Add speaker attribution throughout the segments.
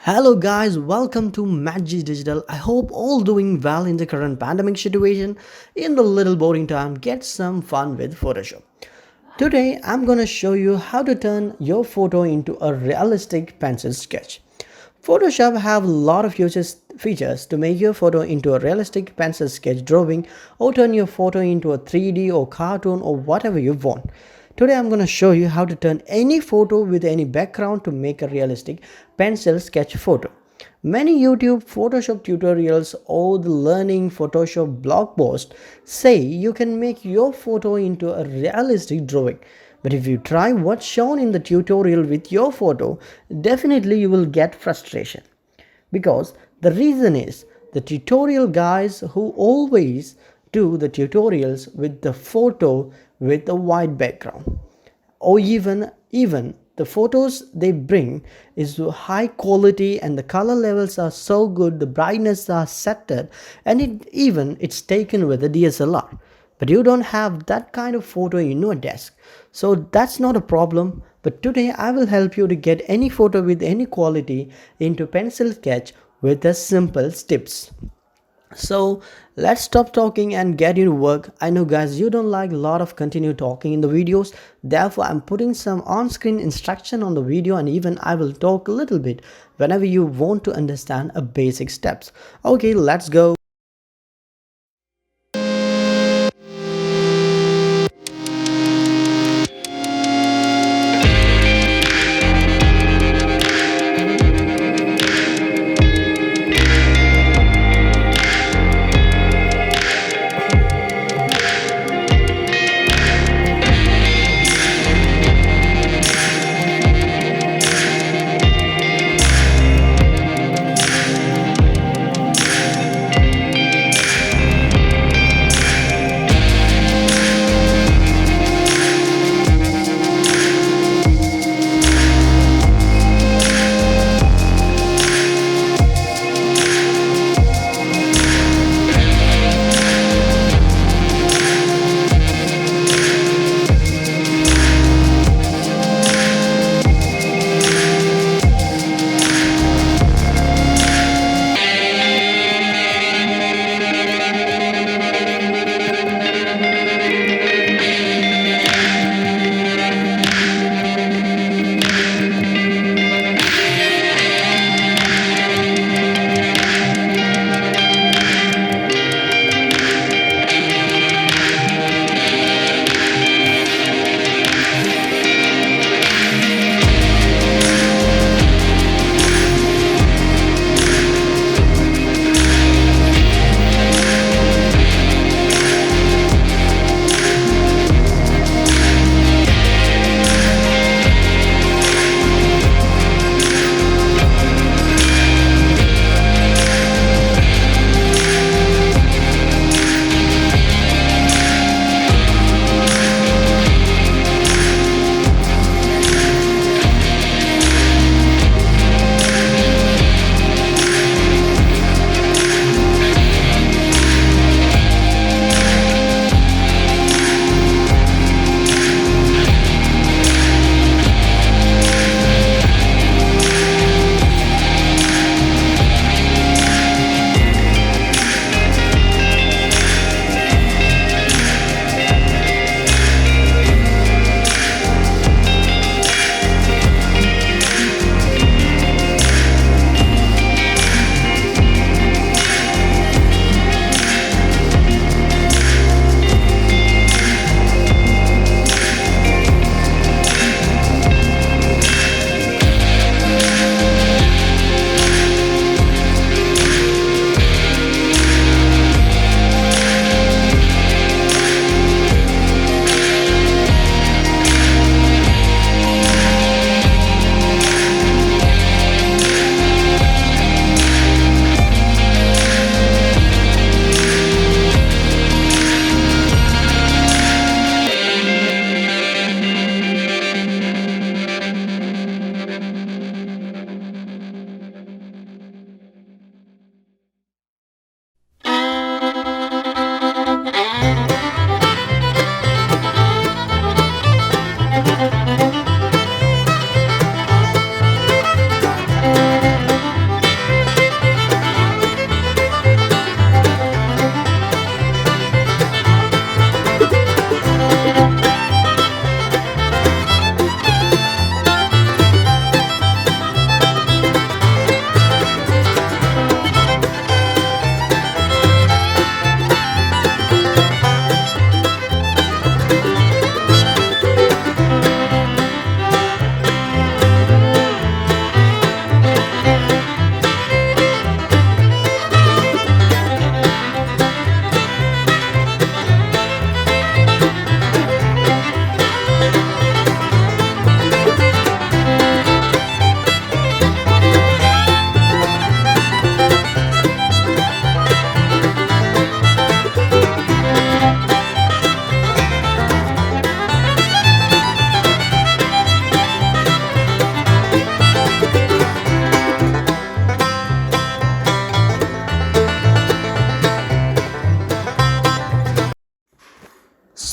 Speaker 1: Hello guys, welcome to Maggi Digital. I hope all doing well in the current pandemic situation. In the little boring time, get some fun with Photoshop. Today, I'm gonna show you how to turn your photo into a realistic pencil sketch. Photoshop have a lot of features to make your photo into a realistic pencil sketch drawing or turn your photo into a 3D or cartoon or whatever you want. Today I'm going to show you how to turn any photo with any background to make a realistic pencil sketch photo. Many YouTube Photoshop tutorials or the learning Photoshop blog posts say you can make your photo into a realistic drawing. But if you try what's shown in the tutorial with your photo, definitely you will get frustration. Because the reason is the tutorial guys who always do the tutorials with the photo with a white background, or even the photos they bring is high quality and the color levels are so good, the brightness are set, and it's taken with a DSLR. But you don't have that kind of photo in your desk, so that's not a problem. But today I will help you to get any photo with any quality into pencil sketch with a simple tips. So let's stop talking and get into work. I know guys, you don't like a lot of continue talking in the videos, therefore I'm putting some on-screen instruction on the video, and even I will talk a little bit whenever you want to understand a basic steps. Okay, let's go.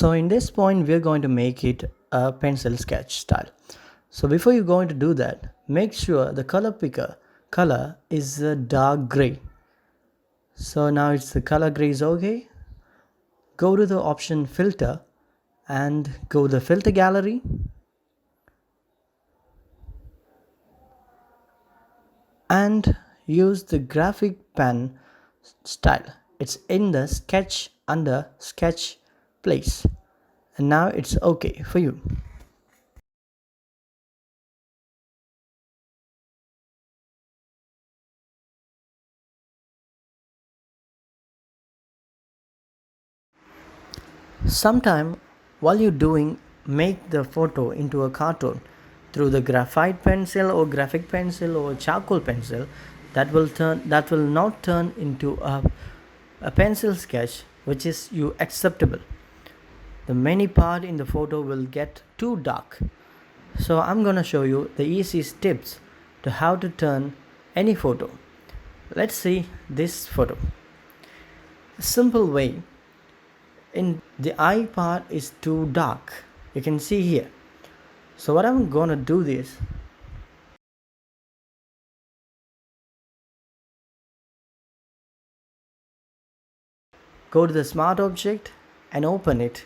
Speaker 1: So in this point, we're going to make it a pencil sketch style. So before you're going to do that, make sure the color picker color is a dark gray. So now it's the color gray is okay. Go to the option filter and go to the filter gallery and use the graphic pen style. It's in the sketch under sketch place, and now it's okay for you. Sometime while you're doing, make the photo into a cartoon through the graphite pencil or graphic pencil or charcoal pencil. That will not turn into a pencil sketch which is you acceptable. The many part in the photo will get too dark. So I'm gonna show you the easiest tips to how to turn any photo. Let's see this photo. A simple way, in the eye part is too dark, you can see here. So what I'm gonna do this, go to the smart object and open it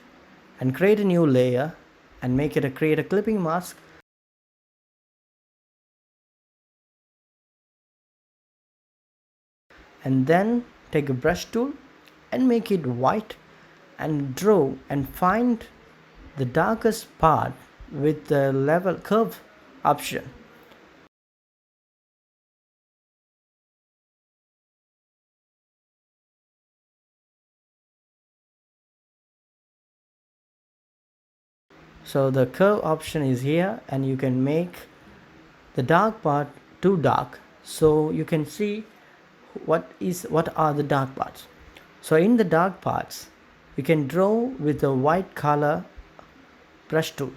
Speaker 1: and create a new layer and create a clipping mask. And then take a brush tool and make it white and draw and find the darkest part with the level curve option. So the curve option is here and you can make the dark part too dark so you can see what are the dark parts. So in the dark parts you can draw with the white color brush tool.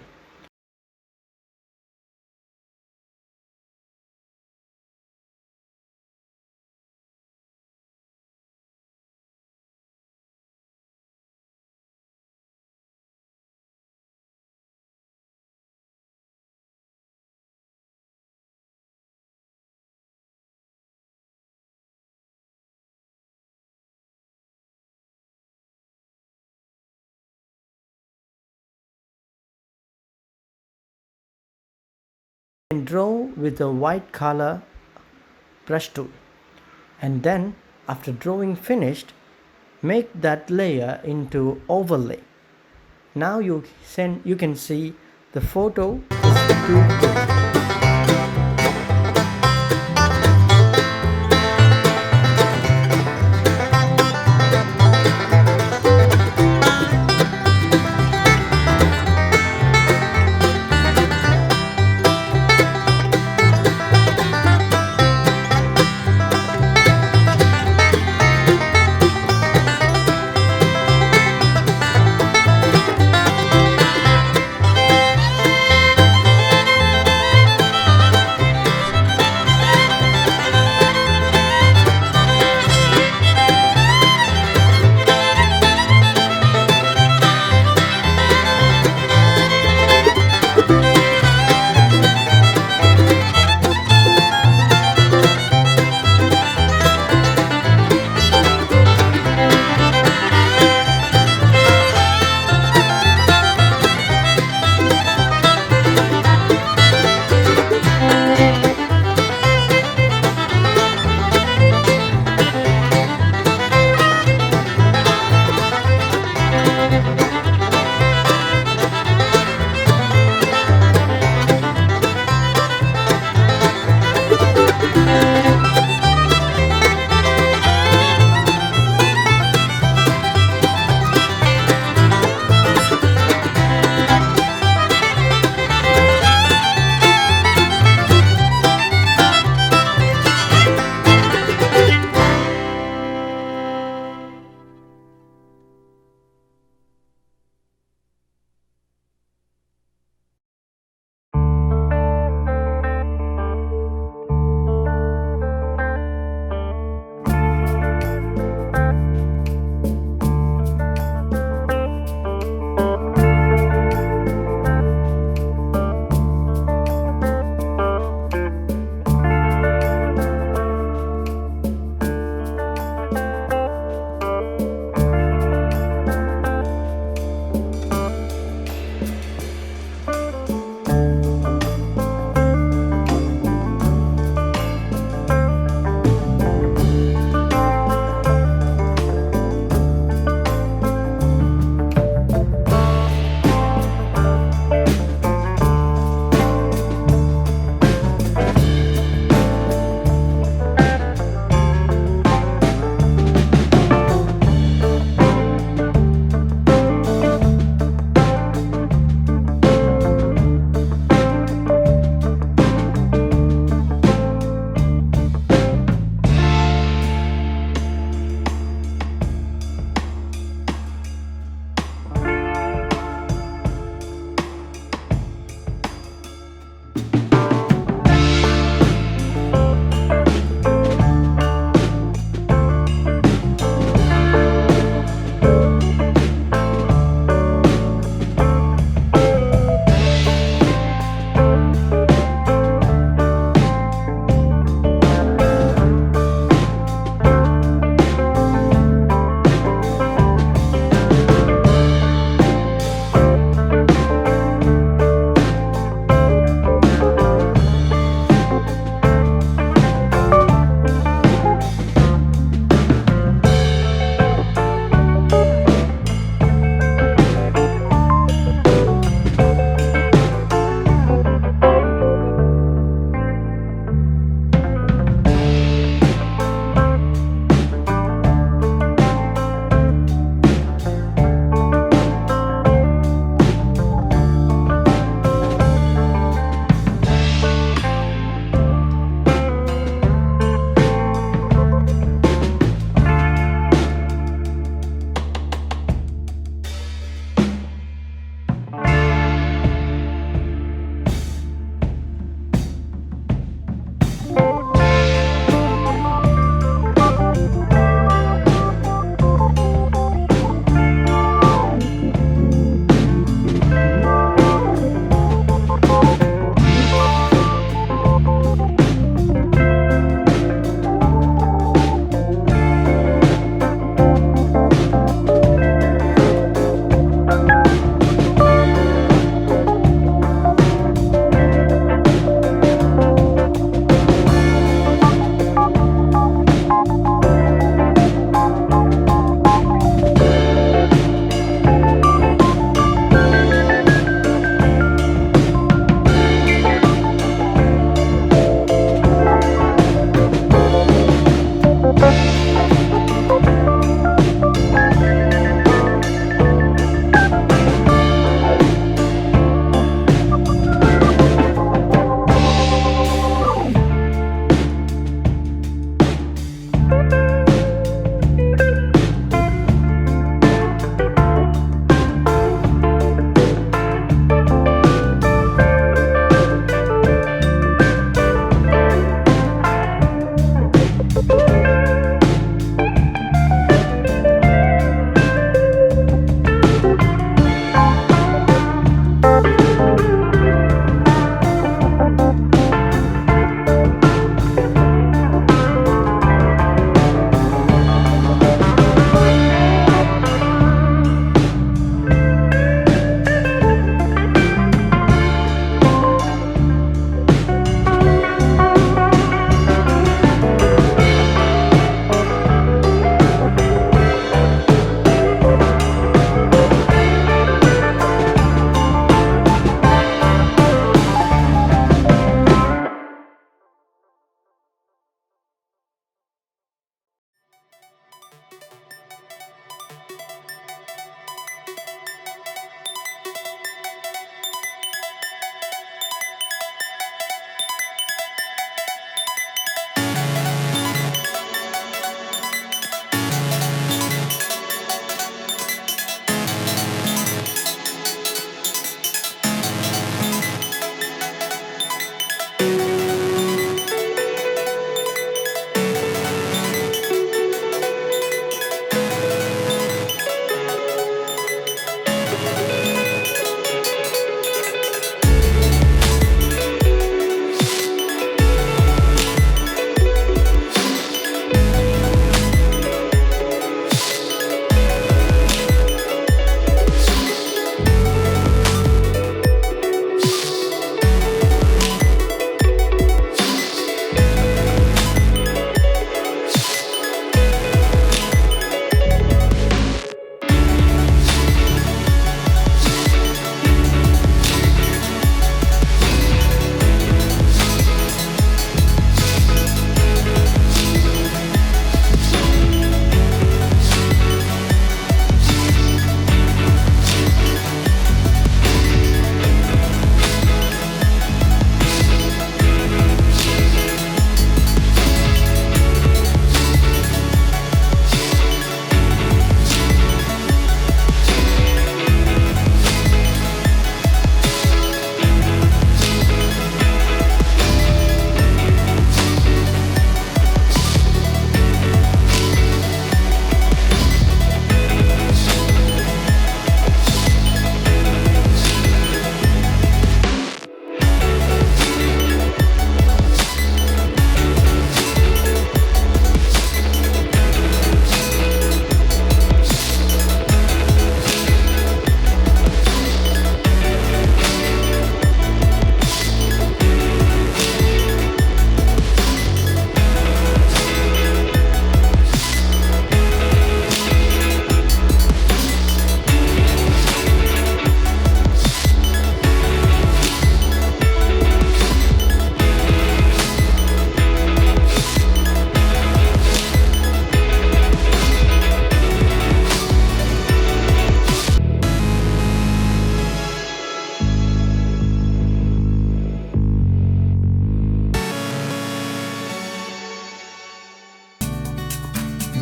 Speaker 1: You can draw with the white color brush tool, and then after drawing finished, make that layer into overlay. Now you can see the photo is too good.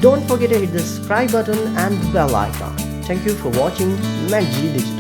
Speaker 1: Don't forget to hit the subscribe button and the bell icon. Thank you for watching MacG Digital.